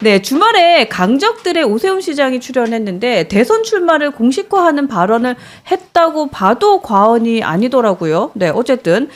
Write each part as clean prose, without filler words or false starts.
네, 주말에 강적들의 오세훈 시장이 출연했는데 대선 출마를 공식화하는 발언을 했다고 봐도 과언이 아니더라고요. 네, 어쨌든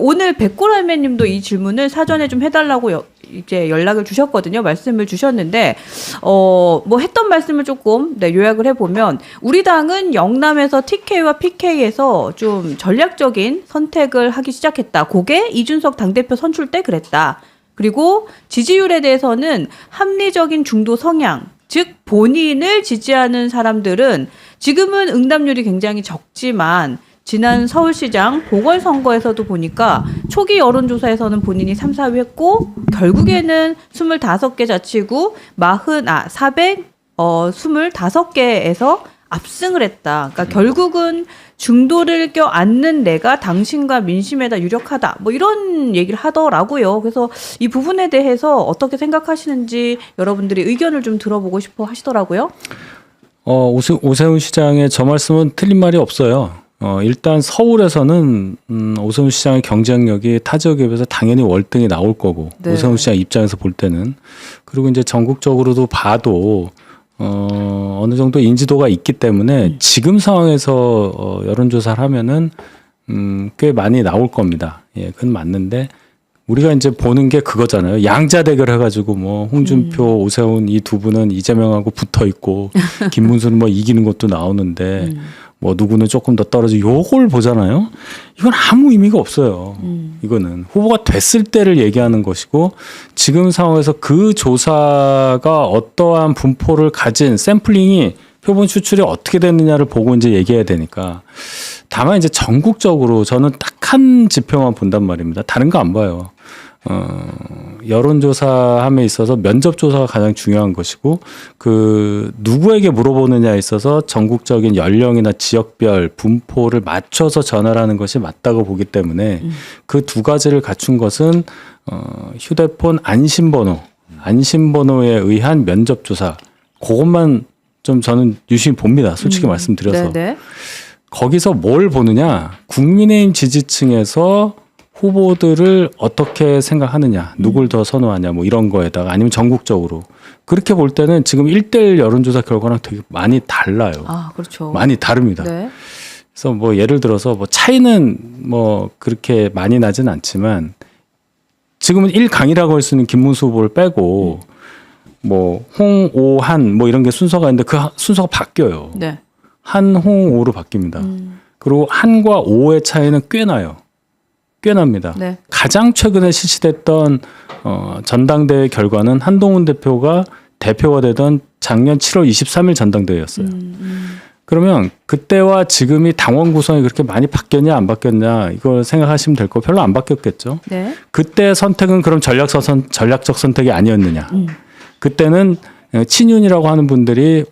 오늘 백골할매님도 이 질문을 사전에 좀 해달라고 이제 연락을 주셨거든요. 말씀을 주셨는데 뭐 했던 말씀을 조금 요약을 해보면 우리 당은 영남에서 TK와 PK에서 좀 전략적인 선택을 하기 시작했다. 그게 이준석 당대표 선출 때 그랬다. 그리고 지지율에 대해서는 합리적인 중도 성향, 즉 본인을 지지하는 사람들은 지금은 응답률이 굉장히 적지만 지난 서울시장 보궐선거에서도 보니까 초기 여론조사에서는 본인이 3, 4위 했고 결국에는 25개 자치구 425개에서 압승을 했다. 그러니까 결국은 중도를 껴안는 내가 당신과 민심에다 유력하다. 뭐 이런 얘기를 하더라고요. 그래서 이 부분에 대해서 어떻게 생각하시는지 여러분들이 의견을 좀 들어보고 싶어 하시더라고요. 오세훈 시장의 저 말씀은 틀린 말이 없어요. 일단 서울에서는 오세훈 시장의 경쟁력이 타 지역에 비해서 당연히 월등히 나올 거고 네. 오세훈 시장 입장에서 볼 때는 그리고 이제 전국적으로도 봐도 어느 정도 인지도가 있기 때문에 지금 상황에서 여론조사를 하면은 꽤 많이 나올 겁니다. 예, 그건 맞는데 우리가 이제 보는 게 그거잖아요. 양자 대결 해가지고 뭐 홍준표, 오세훈 이 두 분은 이재명하고 붙어 있고 김문수는 뭐 이기는 것도 나오는데 뭐 누구는 조금 더 떨어지고 요걸 보잖아요. 이건 아무 의미가 없어요. 이거는 후보가 됐을 때를 얘기하는 것이고 지금 상황에서 그 조사가 어떠한 분포를 가진 샘플링이 표본 추출이 어떻게 됐느냐를 보고 이제 얘기해야 되니까 다만 이제 전국적으로 저는 딱 한 지표만 본단 말입니다. 다른 거 안 봐요. 여론조사함에 있어서 면접조사가 가장 중요한 것이고 누구에게 물어보느냐에 있어서 전국적인 연령이나 지역별 분포를 맞춰서 전화를 하는 것이 맞다고 보기 때문에 그 두 가지를 갖춘 것은 휴대폰 안심번호에 의한 면접조사 그것만 좀 저는 유심히 봅니다. 솔직히 말씀드려서. 네네. 거기서 뭘 보느냐 국민의힘 지지층에서 후보들을 어떻게 생각하느냐, 누굴 더 선호하냐, 뭐 이런 거에다가 아니면 전국적으로 그렇게 볼 때는 지금 1대1 여론조사 결과랑 되게 많이 달라요. 아, 그렇죠. 많이 다릅니다. 네. 그래서 뭐 예를 들어서 뭐 차이는 뭐 그렇게 많이 나진 않지만 지금은 1강이라고 할 수 있는 김문수 후보를 빼고 뭐 홍, 오, 한 뭐 이런 게 순서가 있는데 그 순서가 바뀌어요. 네. 한, 홍, 오로 바뀝니다. 그리고 한과 오의 차이는 꽤 나요. 꽤 납니다. 네. 가장 최근에 실시됐던 전당대회 결과는 한동훈 대표가 대표가 되던 작년 7월 23일 전당대회였어요. 그러면 그때와 지금이 당원 구성이 그렇게 많이 바뀌었냐 안 바뀌었냐 이걸 생각하시면 될 거 별로 안 바뀌었겠죠. 네. 그때 선택은 그럼 전략적 선택이 아니었느냐. 그때는 친윤이라고 하는 분들이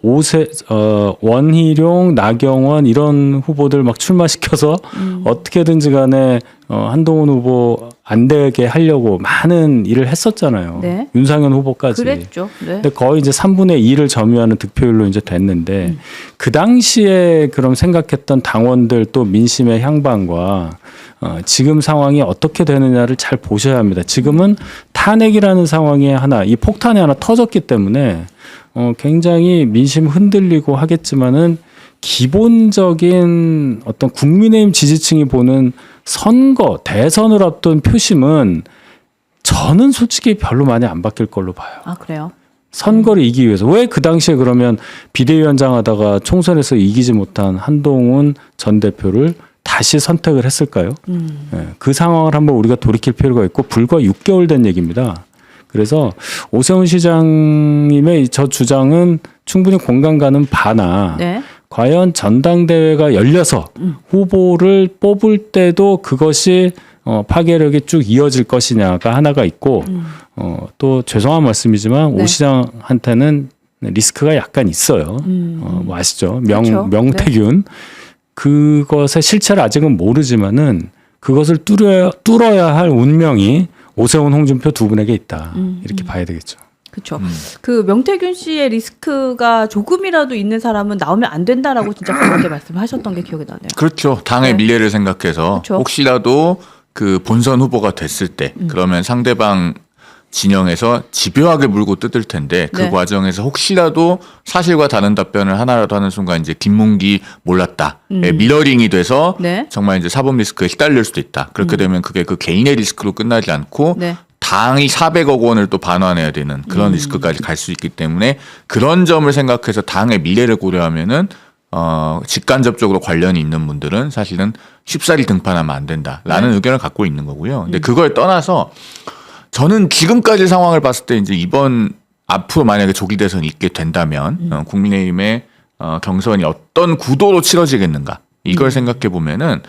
원희룡, 나경원 이런 후보들 막 출마시켜서 어떻게든지 간에 한동훈 후보 안 되게 하려고 많은 일을 했었잖아요. 네. 윤상현 후보까지. 그랬죠. 네. 근데 거의 이제 3분의 2를 점유하는 득표율로 이제 됐는데 그 당시에 그럼 생각했던 당원들 또 민심의 향방과 지금 상황이 어떻게 되느냐를 잘 보셔야 합니다. 지금은 탄핵이라는 상황이 이 폭탄이 하나 터졌기 때문에 굉장히 민심 흔들리고 하겠지만은 기본적인 어떤 국민의힘 지지층이 보는 대선을 앞둔 표심은 저는 솔직히 별로 많이 안 바뀔 걸로 봐요. 아, 그래요? 선거를 이기기 위해서. 왜 그 당시에 그러면 비대위원장 하다가 총선에서 이기지 못한 한동훈 전 대표를 다시 선택을 했을까요? 네, 그 상황을 한번 우리가 돌이킬 필요가 있고 불과 6개월 된 얘기입니다. 그래서 오세훈 시장님의 저 주장은 충분히 공감 가는 바나 네. 과연 전당대회가 열려서 후보를 뽑을 때도 그것이 파괴력이 쭉 이어질 것이냐가 하나가 있고 또 죄송한 말씀이지만 네. 오 시장한테는 리스크가 약간 있어요. 뭐 아시죠? 그렇죠. 명태균. 네. 그것의 실체를 아직은 모르지만은 그것을 뚫어야 할 운명이 오세훈, 홍준표 두 분에게 있다. 이렇게 봐야 되겠죠. 그렇죠. 그 명태균 씨의 리스크가 조금이라도 있는 사람은 나오면 안 된다라고 진짜 강하게 말씀하셨던 게 기억이 나네요. 그렇죠. 당의 네. 미래를 생각해서 그렇죠. 혹시라도 그 본선 후보가 됐을 때 그러면 상대방 진영에서 집요하게 물고 뜯을 텐데 그 네. 과정에서 혹시라도 사실과 다른 답변을 하나라도 하는 순간 이제 김문기 몰랐다. 미러링이 돼서 네. 정말 이제 사법 리스크에 시달릴 수도 있다. 그렇게 되면 그게 그 개인의 리스크로 끝나지 않고 네. 당이 400억 원을 또 반환해야 되는 그런 리스크까지 갈 수 있기 때문에 그런 점을 생각해서 당의 미래를 고려하면은 직간접적으로 관련이 있는 분들은 사실은 쉽사리 등판하면 안 된다라는 의견을 갖고 있는 거고요. 근데 그걸 떠나서 저는 지금까지 상황을 봤을 때 이제 이번 앞으로 만약에 조기 대선이 있게 된다면 국민의힘의 경선이 어떤 구도로 치러지겠는가 이걸 생각해 보면은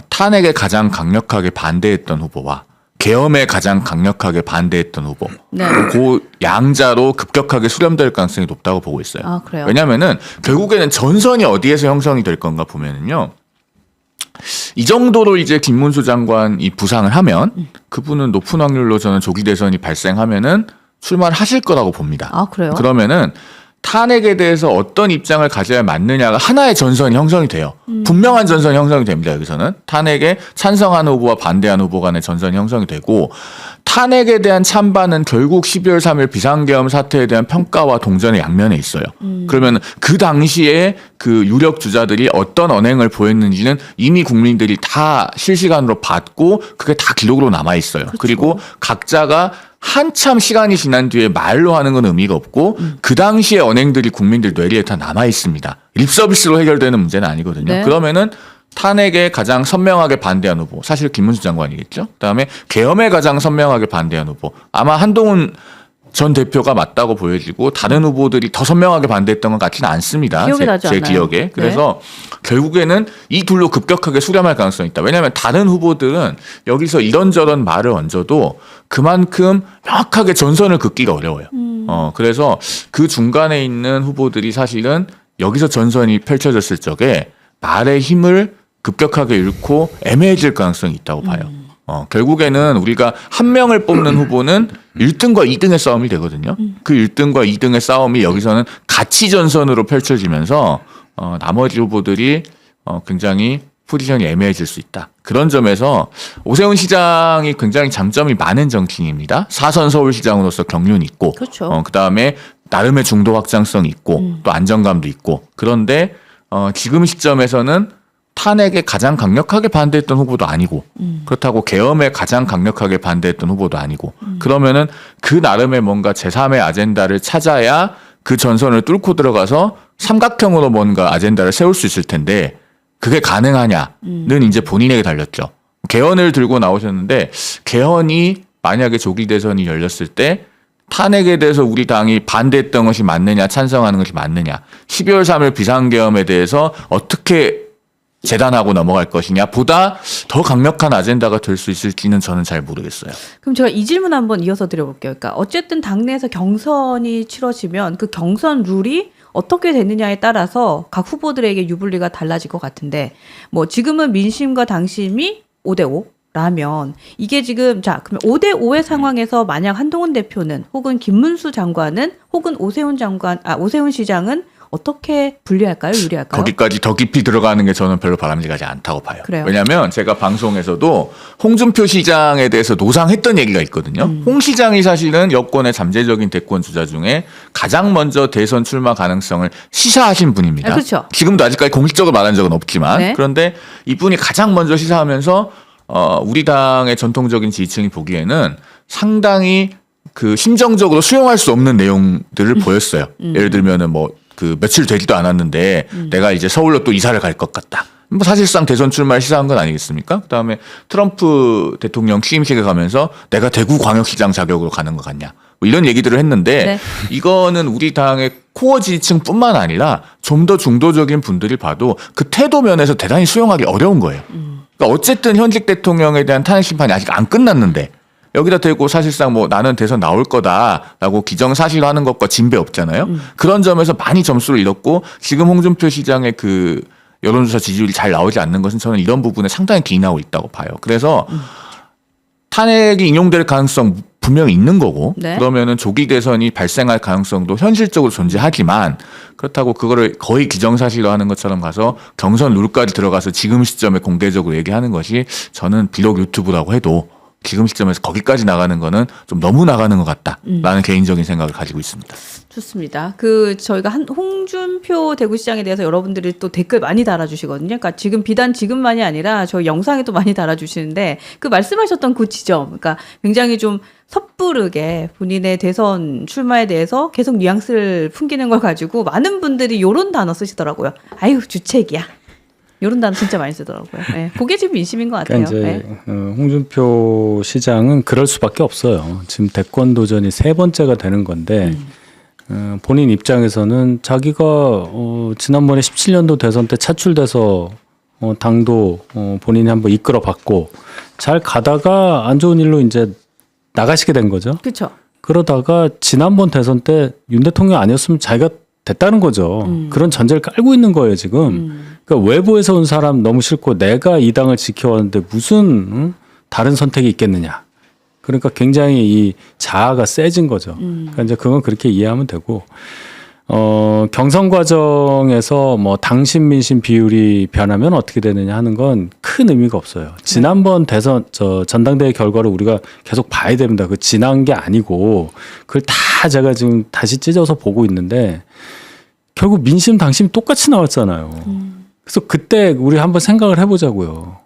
탄핵에 가장 강력하게 반대했던 후보와 계엄에 가장 강력하게 반대했던 후보 네. 그 양자로 급격하게 수렴될 가능성이 높다고 보고 있어요. 아, 그래요? 왜냐하면은 결국에는 전선이 어디에서 형성이 될 건가 보면은요. 이 정도로 이제 김문수 장관이 부상을 하면 그분은 높은 확률로 저는 조기 대선이 발생하면은 출마를 하실 거라고 봅니다. 아, 그래요? 그러면은 탄핵에 대해서 어떤 입장을 가져야 맞느냐가 하나의 전선이 형성이 돼요. 분명한 전선이 형성이 됩니다. 여기서는 탄핵에 찬성하는 후보와 반대하는 후보 간의 전선이 형성이 되고 탄핵에 대한 찬반은 결국 12월 3일 비상계엄 사태에 대한 평가와 동전의 양면에 있어요. 그러면 그 당시에 그 유력 주자들이 어떤 언행을 보였는지는 이미 국민들이 다 실시간으로 봤고 그게 다 기록으로 남아 있어요. 그리고 각자가 한참 시간이 지난 뒤에 말로 하는 건 의미가 없고 그 당시의 언행들이 국민들 뇌리에 다 남아 있습니다. 립서비스로 해결되는 문제는 아니거든요. 네. 그러면은 탄핵에 가장 선명하게 반대한 후보 사실 김문수 장관이겠죠. 그다음에 계엄에 가장 선명하게 반대한 후보 아마 한동훈 전 대표가 맞다고 보여지고 다른 후보들이 더 선명하게 반대했던 것 같지는 않습니다. 기억이 나지 제 않아요. 기억에. 그래서 결국에는 이 둘로 급격하게 수렴할 가능성이 있다. 왜냐하면 다른 후보들은 여기서 이런저런 말을 얹어도 그만큼 명확하게 전선을 긋기가 어려워요. 그래서 그 중간에 있는 후보들이 사실은 여기서 전선이 펼쳐졌을 적에 말의 힘을 급격하게 잃고 애매해질 가능성이 있다고 봐요. 결국에는 우리가 한 명을 뽑는 후보는 1등과 2등의 싸움이 되거든요. 그 1등과 2등의 싸움이 여기서는 가치 전선으로 펼쳐지면서 나머지 후보들이 굉장히 포지션이 애매해질 수 있다. 그런 점에서 오세훈 시장이 굉장히 장점이 많은 정치인입니다. 4선 서울시장으로서 경륜이 있고 그렇죠. 그다음에 나름의 중도 확장성이 있고 또 안정감도 있고 그런데 지금 시점에서는 탄핵에 가장 강력하게 반대했던 후보도 아니고 그렇다고 계엄에 가장 강력하게 반대했던 후보도 아니고 그러면은 그 나름의 뭔가 제3의 아젠다를 찾아야 그 전선을 뚫고 들어가서 삼각형으로 뭔가 아젠다를 세울 수 있을 텐데 그게 가능하냐는 이제 본인에게 달렸죠. 개헌을 들고 나오셨는데 개헌이 만약에 조기 대선이 열렸을 때 탄핵에 대해서 우리 당이 반대했던 것이 맞느냐 찬성하는 것이 맞느냐 12월 3일 비상계엄에 대해서 어떻게 재단하고 넘어갈 것이냐 보다 더 강력한 아젠다가 될 수 있을지는 저는 잘 모르겠어요. 그럼 제가 이 질문 한번 이어서 드려볼게요. 그러니까 어쨌든 당내에서 경선이 치러지면 그 경선 룰이 어떻게 되느냐에 따라서 각 후보들에게 유불리가 달라질 것 같은데 뭐 지금은 민심과 당심이 5대5 라면 이게 지금 자 그러면 5대5의 상황에서 만약 한동훈 대표는 혹은 김문수 장관은 혹은 오세훈 시장은 어떻게 분리할까요? 유리할까요? 거기까지 더 깊이 들어가는 게 저는 별로 바람직하지 않다고 봐요. 그래요? 왜냐하면 제가 방송에서도 홍준표 시장에 대해서 노상했던 얘기가 있거든요. 홍 시장이 사실은 여권의 잠재적인 대권 주자 중에 가장 먼저 대선 출마 가능성을 시사하신 분입니다. 그렇죠. 지금도 아직까지 공식적으로 말한 적은 없지만 네. 그런데 이분이 가장 먼저 시사하면서 우리 당의 전통적인 지지층이 보기에는 상당히 그 심정적으로 수용할 수 없는 내용들을 보였어요. 예를 들면은 뭐 그 며칠 되지도 않았는데 내가 이제 서울로 또 이사를 갈 것 같다. 뭐 사실상 대선 출마를 시사한 건 아니겠습니까? 그다음에 트럼프 대통령 취임식에 가면서 내가 대구 광역시장 자격으로 가는 것 같냐. 뭐 이런 얘기들을 했는데 네. 이거는 우리 당의 코어 지지층뿐만 아니라 좀 더 중도적인 분들이 봐도 그 태도 면에서 대단히 수용하기 어려운 거예요. 그러니까 어쨌든 현직 대통령에 대한 탄핵 심판이 아직 안 끝났는데 여기다 대고 사실상 뭐 나는 대선 나올 거다라고 기정사실화하는 것과 진배 없잖아요. 그런 점에서 많이 점수를 잃었고 지금 홍준표 시장의 그 여론조사 지지율이 잘 나오지 않는 것은 저는 이런 부분에 상당히 기인하고 있다고 봐요. 그래서 탄핵이 인용될 가능성 분명히 있는 거고 네. 그러면은 조기 대선이 발생할 가능성도 현실적으로 존재하지만 그렇다고 그거를 거의 기정사실화하는 것처럼 가서 경선 룰까지 들어가서 지금 시점에 공개적으로 얘기하는 것이 저는 비록 유튜브라고 해도 지금 시점에서 거기까지 나가는 거는 좀 너무 나가는 것 같다라는 개인적인 생각을 가지고 있습니다. 좋습니다. 저희가 홍준표 대구시장에 대해서 여러분들이 또 댓글 많이 달아주시거든요. 그러니까 비단 지금만이 아니라 저희 영상에도 많이 달아주시는데 그 말씀하셨던 그 지점, 그러니까 굉장히 좀 섣부르게 본인의 대선 출마에 대해서 계속 뉘앙스를 풍기는 걸 가지고 많은 분들이 요런 단어 쓰시더라고요. 아유, 주책이야. 이런 단어 진짜 많이 쓰더라고요. 네, 그게 지금 민심인 것 같아요. 그러니까 이제 네. 홍준표 시장은 그럴 수밖에 없어요. 지금 대권 도전이 3번째가 되는 건데 본인 입장에서는 자기가 지난번에 17년도 대선 때 차출돼서 당도 본인이 한번 이끌어봤고 잘 가다가 안 좋은 일로 이제 나가시게 된 거죠. 그렇죠. 그러다가 지난번 대선 때 윤 대통령 아니었으면 자기가 됐다는 거죠. 그런 전제를 깔고 있는 거예요, 지금. 그러니까 외부에서 온 사람 너무 싫고 내가 이 당을 지켜왔는데 무슨 다른 선택이 있겠느냐. 그러니까 굉장히 이 자아가 세진 거죠. 그러니까 이제 그건 그렇게 이해하면 되고, 경선 과정에서 뭐 당심 민심 비율이 변하면 어떻게 되느냐 하는 건 큰 의미가 없어요. 지난번 대선 전당대회 결과를 우리가 계속 봐야 됩니다. 그 지난 게 아니고 그걸 다 제가 지금 다시 찢어서 보고 있는데 결국 민심 당심 똑같이 나왔잖아요. 그래서 그때 우리 한번 생각을 해보자고요.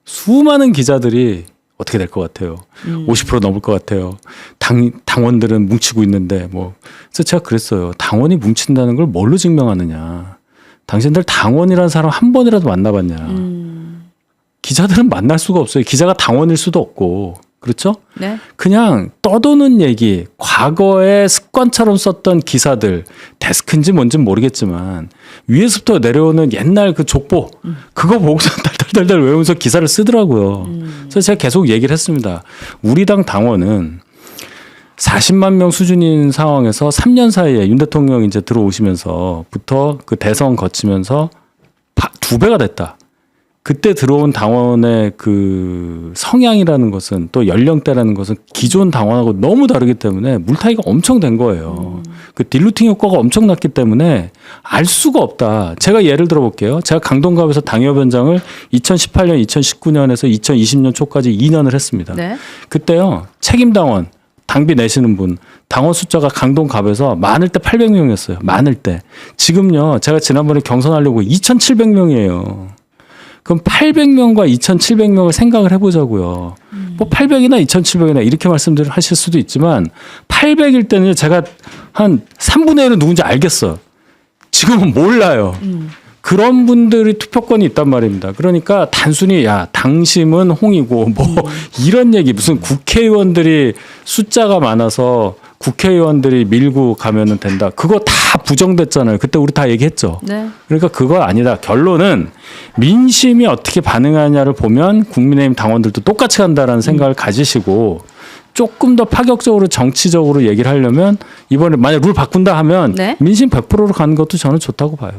수많은 기자들이 어떻게 될 것 같아요? 50% 넘을 것 같아요. 당원들은 뭉치고 있는데 뭐. 그래서 제가 그랬어요. 당원이 뭉친다는 걸 뭘로 증명하느냐. 당신들 당원이라는 사람 한 번이라도 만나봤냐. 기자들은 만날 수가 없어요. 기자가 당원일 수도 없고. 그렇죠? 네. 그냥 떠도는 얘기, 과거에 습관처럼 썼던 기사들, 데스크인지 뭔지 모르겠지만 위에서부터 내려오는 옛날 그 족보, 그거 보고서 달달달달 외우면서 기사를 쓰더라고요. 그래서 제가 계속 얘기를 했습니다. 우리 당 당원은 40만 명 수준인 상황에서 3년 사이에 윤 대통령이 이제 들어오시면서부터 그 대선 거치면서 2배가 됐다. 그때 들어온 당원의 그 성향이라는 것은 또 연령대라는 것은 기존 당원하고 너무 다르기 때문에 물타기가 엄청 된 거예요. 그 딜루팅 효과가 엄청났기 때문에 알 수가 없다. 제가 예를 들어 볼게요. 제가 강동갑에서 당협위원장을 2018년, 2019년에서 2020년 초까지 2년을 했습니다. 네. 그때요. 책임당원, 당비 내시는 분, 당원 숫자가 강동갑에서 많을 때 800명이었어요. 많을 때. 지금요. 제가 지난번에 경선하려고 2,700명이에요. 그럼 800명과 2,700명을 생각을 해보자고요. 뭐 800이나 2,700이나 이렇게 말씀들 하실 수도 있지만 800일 때는 제가 한 3분의 1은 누군지 알겠어. 지금은 몰라요. 그런 분들이 투표권이 있단 말입니다. 그러니까 단순히 야 당심은 홍이고 뭐 이런 얘기 무슨 국회의원들이 숫자가 많아서 국회의원들이 밀고 가면은 된다. 그거 다 부정됐잖아요. 그때 우리 다 얘기했죠. 네. 그러니까 그거 아니다. 결론은 민심이 어떻게 반응하냐를 보면 국민의힘 당원들도 똑같이 간다라는 생각을 가지시고 조금 더 파격적으로 정치적으로 얘기를 하려면 이번에 만약 룰 바꾼다 하면 네. 민심 100%로 가는 것도 저는 좋다고 봐요.